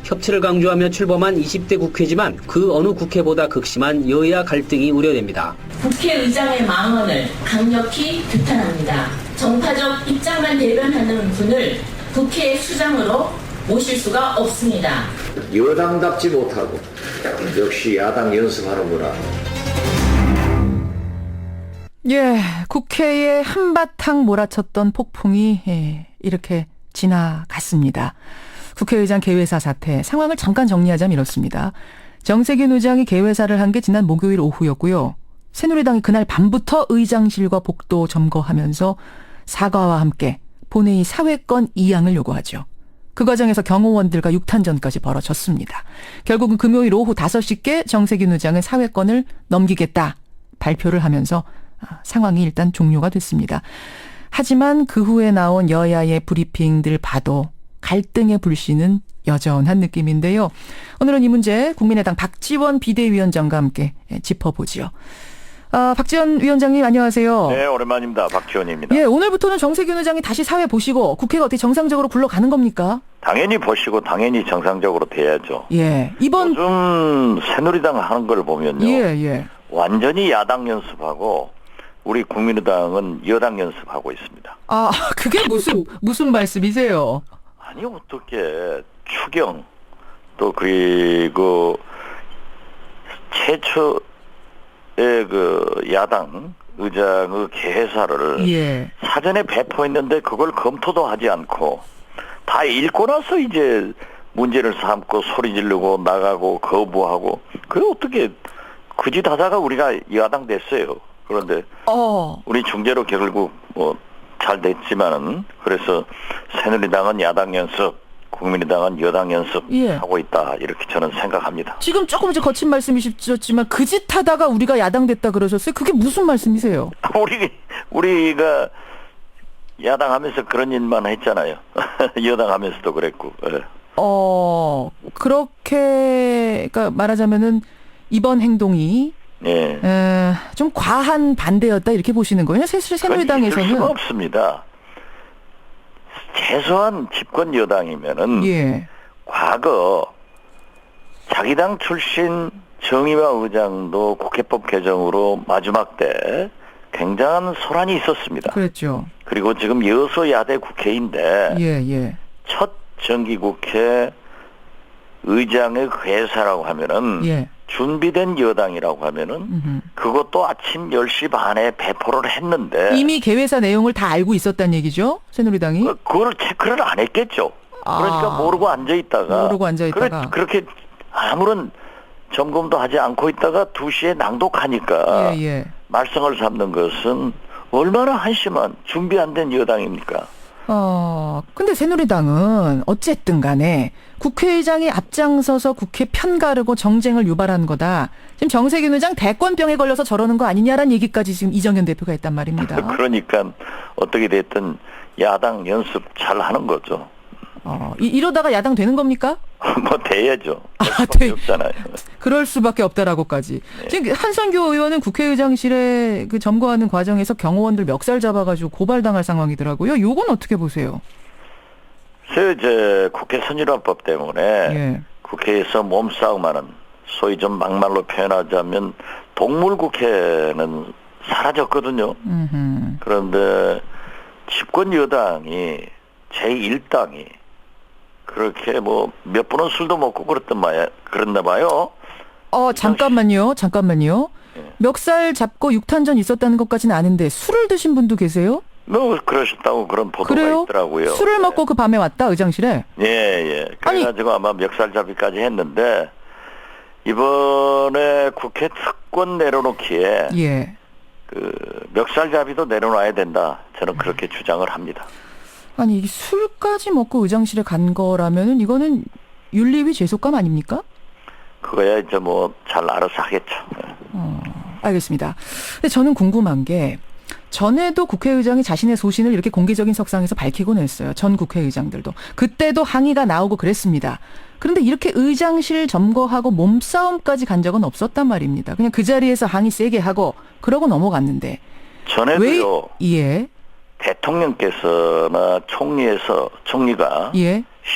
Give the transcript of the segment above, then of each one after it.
협치를 강조하며 출범한 20대 국회지만 그 어느 국회보다 극심한 여야 갈등이 우려됩니다. 국회의장의 망언을 강력히 규탄합니다. 정파적 입장만 대변하는 분을 국회 수장으로 모실 수가 없습니다. 여당답지 못하고 역시 야당 연습하는구나. 예, 국회에 한바탕 몰아쳤던 폭풍이 이렇게 지나갔습니다. 국회의장 개회사 사태, 상황을 잠깐 정리하자면 이렇습니다. 정세균 의장이 개회사를 한 게 지난 목요일 오후였고요. 새누리당이 그날 밤부터 의장실과 복도 점거하면서 사과와 함께 본회의 사회권 이양을 요구하죠. 그 과정에서 경호원들과 육탄전까지 벌어졌습니다. 결국은 금요일 오후 5시께 정세균 의장은 사회권을 넘기겠다 발표를 하면서 상황이 일단 종료가 됐습니다. 하지만 그 후에 나온 여야의 브리핑들 봐도 갈등의 불씨는 여전한 느낌인데요. 오늘은 이 문제 국민의당 박지원 비대위원장과 함께 짚어보지요. 박지원 위원장님 안녕하세요. 네, 오랜만입니다. 박지원입니다. 예, 오늘부터는 정세균 의장이 다시 사회 보시고 국회가 어떻게 정상적으로 굴러가는 겁니까? 당연히 보시고 당연히 정상적으로 돼야죠. 예, 이번 요즘 새누리당 하는 걸 보면요. 예. 완전히 야당 연습하고 우리 국민의당은 여당 연습하고 있습니다. 아, 그게 무슨 말씀이세요? 아니 어떻게 추경 또 그리고 최초의 그 야당 의장의 개회사를 예. 사전에 배포했는데 그걸 검토도 하지 않고 다 읽고 나서 이제 문제를 삼고 소리 지르고 나가고 거부하고 그게 어떻게 그 짓 하다가 우리가 야당 됐어요. 그런데 우리 중재로 결국 뭐 잘 됐지만은 그래서 새누리당은 야당 연습, 국민의당은 여당 연습 하고 있다 이렇게 저는 생각합니다. 지금 조금 이제 거친 말씀이셨지만 그 짓 하다가 우리가 야당 됐다 그러셨어요. 그게 무슨 말씀이세요? 우리가 야당하면서 그런 일만 했잖아요. 여당하면서도 그랬고. 예. 그렇게 그러니까 말하자면은 이번 행동이 좀 과한 반대였다 이렇게 보시는 거예요? 새누리당에서는 있을 수가 없습니다. 최소한 집권 여당이면은 과거 자기 당 출신 정의화 의장도 국회법 개정으로 마지막 때 굉장한 소란이 있었습니다. 그랬죠. 그리고 지금 여소야대 국회인데 첫 정기국회 의장의 회사라고 하면은 준비된 여당이라고 하면은 그것도 아침 10시 반에 배포를 했는데 이미 개회사 내용을 다 알고 있었다는 얘기죠? 새누리당이? 그걸 체크를 안 했겠죠. 그러니까 모르고 앉아있다가 그렇게 아무런 점검도 하지 않고 있다가 2시에 낭독하니까 말썽을 삼는 것은 얼마나 한심한 준비 안 된 여당입니까? 근데 새누리당은 어쨌든 간에 국회의장이 앞장서서 국회 편가르고 정쟁을 유발한 거다. 지금 정세균 의장 대권병에 걸려서 저러는 거 아니냐라는 얘기까지 지금 이정현 대표가 했단 말입니다. 그러니까 어떻게 됐든 야당 연습 잘 하는 거죠. 이러다가 야당 되는 겁니까? 뭐 돼야죠. 없잖아요. 그럴 수밖에 없다라고까지. 지금 한선교 의원은 국회의장실에 그 점거하는 과정에서 경호원들 멱살 잡아가지고 고발당할 상황이더라고요. 요건 어떻게 보세요? 이제 국회 선진화법 때문에 국회에서 몸싸움하는 소위 좀 막말로 표현하자면 동물국회는 사라졌거든요. 그런데 집권 여당이 제1당이 그렇게 뭐 몇 번은 술도 먹고 그랬나 봐요. 잠깐만요. 멱살 잡고 육탄전 있었다는 것까지는 아는데 술을 드신 분도 계세요? 뭐 그러셨다고 그런 보도가 그래요? 있더라고요. 술을 먹고 그 밤에 왔다 의장실에? 그래가지고 아마 멱살 잡기까지 했는데 이번에 국회 특권 내려놓기에 그 멱살 잡이도 내려놔야 된다. 저는 그렇게 주장을 합니다. 아니 이게 술까지 먹고 의장실에 간 거라면은 이거는 윤리위 죄속감 아닙니까? 그거야 이제 뭐 잘 알아서 하겠죠. 알겠습니다. 근데 저는 궁금한 게 전에도 국회의장이 자신의 소신을 이렇게 공개적인 석상에서 밝히곤 했어요. 전 국회의장들도. 그때도 항의가 나오고 그랬습니다. 그런데 이렇게 의장실 점거하고 몸싸움까지 간 적은 없었단 말입니다. 그냥 그 자리에서 항의 세게 하고 그러고 넘어갔는데. 전에도요. 대통령께서나 총리가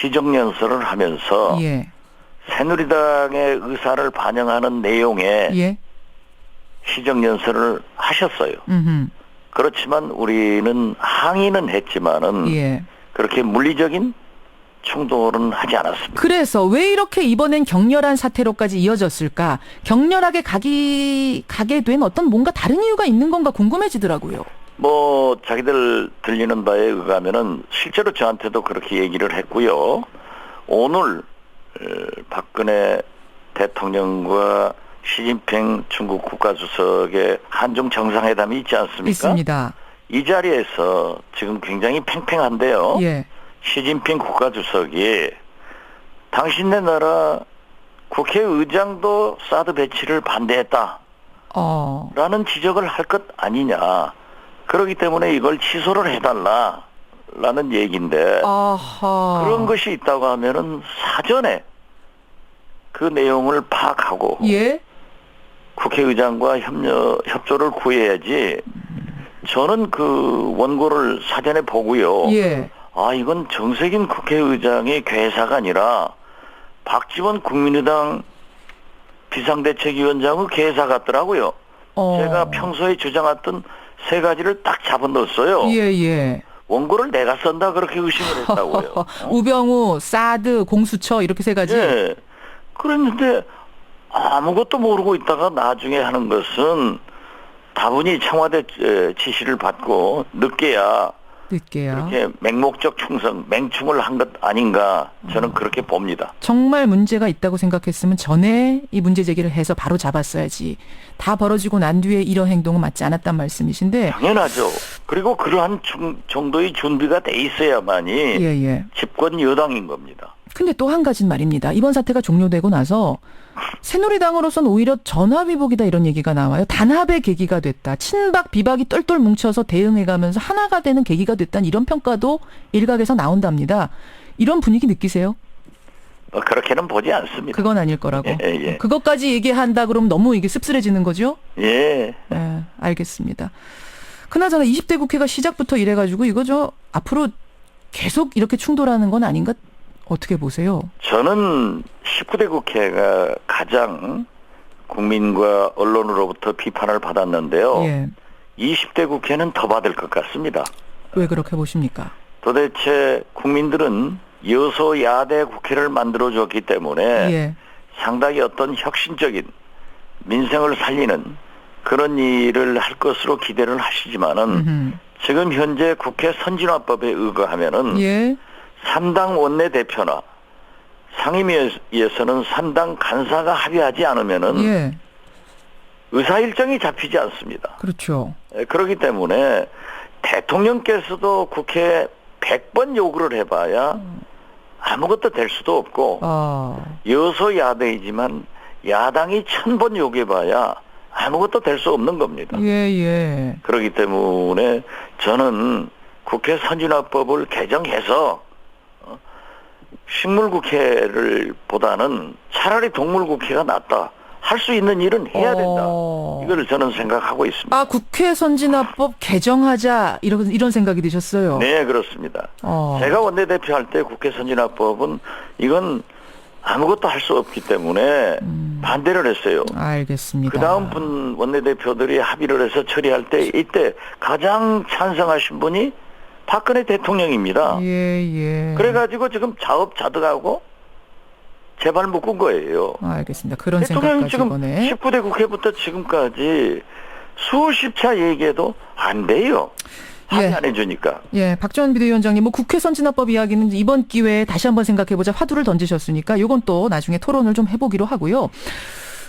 시정연설을 하면서 새누리당의 의사를 반영하는 내용의 예. 시정연설을 하셨어요. 음흠. 그렇지만 우리는 항의는 했지만은 예. 그렇게 물리적인 충돌은 하지 않았습니다. 그래서 왜 이렇게 이번엔 격렬한 사태로까지 이어졌을까? 격렬하게 가게 된 어떤 뭔가 다른 이유가 있는 건가 궁금해지더라고요. 뭐 자기들 들리는 바에 의하면은 실제로 저한테도 그렇게 얘기를 했고요. 오늘 박근혜 대통령과 시진핑 중국 국가주석의 한중 정상회담이 있지 않습니까? 있습니다. 이 자리에서 지금 굉장히 팽팽한데요. 예. 시진핑 국가주석이 당신네 나라 국회의장도 사드 배치를 반대했다. 라는 지적을 할 것 아니냐. 그렇기 때문에 이걸 취소를 해달라라는 얘기인데 아하. 그런 것이 있다고 하면은 사전에 그 내용을 파악하고 예. 국회의장과 협조를 구해야지. 저는 그 원고를 사전에 보고요. 예. 아, 이건 정세균 국회의장의 괴사가 아니라 박지원 국민의당 비상대책위원장의 괴사 같더라고요. 제가 평소에 주장했던 세 가지를 딱 잡아넣었어요. 예. 원고를 내가 쓴다 그렇게 의심을 했다고요. 우병우, 사드, 공수처 이렇게 세 가지. 예. 그랬는데 아무것도 모르고 있다가 나중에 하는 것은 다분히 청와대 지시를 받고 늦게야 그렇게 맹목적 충성, 맹충을 한 것 아닌가 저는 그렇게 봅니다. 정말 문제가 있다고 생각했으면 전에 이 문제 제기를 해서 바로 잡았어야지. 다 벌어지고 난 뒤에 이런 행동은 맞지 않았단 말씀이신데. 당연하죠. 그리고 그러한 정도의 준비가 돼 있어야만이 예. 집권 여당인 겁니다. 근데 또 한 가지는 말입니다. 이번 사태가 종료되고 나서 새누리당으로선 오히려 전화위복이다 이런 얘기가 나와요. 단합의 계기가 됐다. 친박 비박이 똘똘 뭉쳐서 대응해가면서 하나가 되는 계기가 됐다는 이런 평가도 일각에서 나온답니다. 이런 분위기 느끼세요? 그렇게는 보지 않습니다. 그건 아닐 거라고. 예. 그것까지 얘기한다 그러면 너무 이게 씁쓸해지는 거죠? 예. 네, 알겠습니다. 그나저나 20대 국회가 시작부터 이래가지고 이거 앞으로 계속 이렇게 충돌하는 건 아닌가? 어떻게 보세요? 저는 19대 국회가 가장 국민과 언론으로부터 비판을 받았는데요. 예. 20대 국회는 더 받을 것 같습니다. 왜 그렇게 보십니까? 도대체 국민들은 여소야대 국회를 만들어줬기 때문에 예. 상당히 어떤 혁신적인 민생을 살리는 그런 일을 할 것으로 기대를 하시지만은 지금 현재 국회 선진화법에 의거하면은 예. 3당 원내대표나 상임위에서는 3당 간사가 합의하지 않으면은 예. 의사일정이 잡히지 않습니다. 그렇죠. 그렇기 때문에 대통령께서도 국회에 100번 요구를 해봐야 아무것도 될 수도 없고 여소야대이지만 야당이 1000번 요구해봐야 아무것도 될 수 없는 겁니다. 예. 그렇기 때문에 저는 국회 선진화법을 개정해서 식물국회를 보다는 차라리 동물국회가 낫다. 할 수 있는 일은 해야 된다. 이걸 저는 생각하고 있습니다. 아, 국회 선진화법 개정하자 이런 생각이 드셨어요? 네, 그렇습니다. 제가 원내대표 할 때 국회 선진화법은 이건 아무것도 할 수 없기 때문에 반대를 했어요. 알겠습니다. 그 다음 분 원내대표들이 합의를 해서 처리할 때 이때 가장 찬성하신 분이 박근혜 대통령입니다. 예. 그래가지고 지금 자업자득하고 제발 묶은 거예요. 알겠습니다. 그런 대통령이 생각까지 지금 이번에. 19대 국회부터 지금까지 수십 차 얘기해도 안 돼요. 합의 안 해주니까. 예, 박지원 비대위원장님, 국회 선진화법 이야기는 이번 기회에 다시 한번 생각해보자 화두를 던지셨으니까 이건 또 나중에 토론을 좀 해보기로 하고요.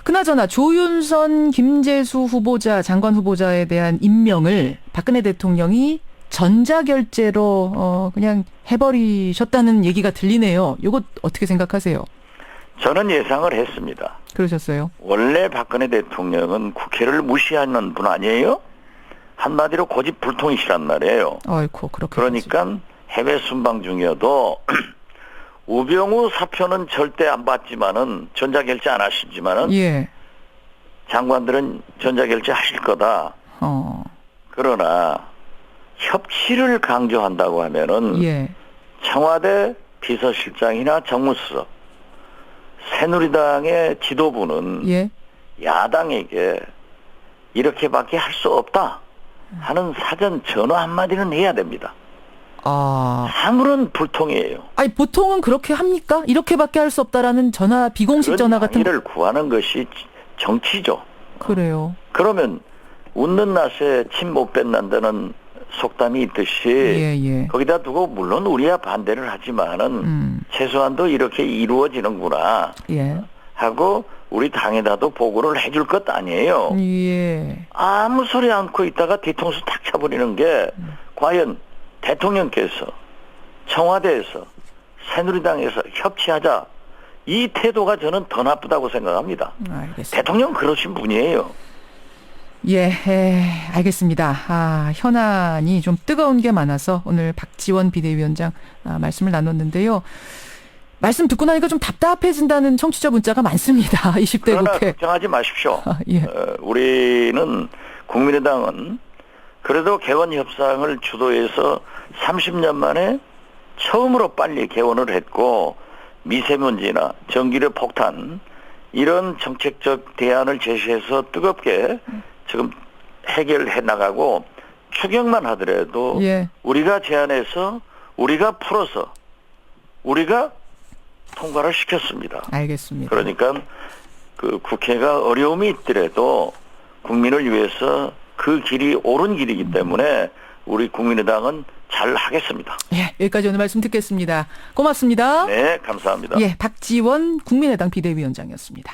그나저나 조윤선, 김재수 후보자, 장관 후보자에 대한 임명을 박근혜 대통령이 전자결제로 그냥 해버리셨다는 얘기가 들리네요. 이거 어떻게 생각하세요? 저는 예상을 했습니다. 그러셨어요? 원래 박근혜 대통령은 국회를 무시하는 분 아니에요? 한마디로 고집불통이시란 말이에요. 아이고, 그렇게. 그러니까 해외 순방 중이어도 우병우 사표는 절대 안 받지만은 전자결제 안 하시지만은 예. 장관들은 전자결제 하실 거다. 그러나 협치를 강조한다고 하면은 예. 청와대 비서실장이나 정무수석 새누리당의 지도부는 예. 야당에게 이렇게밖에 할 수 없다 하는 사전 전화 한마디는 해야 됩니다. 아무런 불통이에요. 아니 보통은 그렇게 합니까? 이렇게밖에 할 수 없다라는 전화 비공식 전화 같은 를 구하는 것이 정치죠. 그래요. 그러면 웃는 낯에 침 못 뱉는다는 속담이 있듯이 예. 거기다 두고 물론 우리야 반대를 하지만은 최소한도 이렇게 이루어지는구나 예. 하고 우리 당에다도 보고를 해줄 것 아니에요. 예. 아무 소리 않고 있다가 뒤통수 탁 차버리는 게 과연 대통령께서 청와대에서 새누리당에서 협치하자 이 태도가 저는 더 나쁘다고 생각합니다. 알겠습니다. 대통령 그러신 분이에요. 예, 알겠습니다. 현안이 좀 뜨거운 게 많아서 오늘 박지원 비대위원장 말씀을 나눴는데요. 말씀 듣고 나니까 좀 답답해진다는 청취자 문자가 많습니다. 20대 그러나 국회. 걱정하지 마십시오. 예. 우리는 국민의당은 그래도 개원 협상을 주도해서 30년 만에 처음으로 빨리 개원을 했고 미세먼지나 전기료 폭탄 이런 정책적 대안을 제시해서 뜨겁게 지금 해결해 나가고 추경만 하더라도 예. 우리가 제안해서 우리가 풀어서 우리가 통과를 시켰습니다. 알겠습니다. 그러니까 그 국회가 어려움이 있더라도 국민을 위해서 그 길이 옳은 길이기 때문에 우리 국민의당은 잘 하겠습니다. 예, 여기까지 오늘 말씀 듣겠습니다. 고맙습니다. 네, 감사합니다. 예, 박지원 국민의당 비대위원장이었습니다.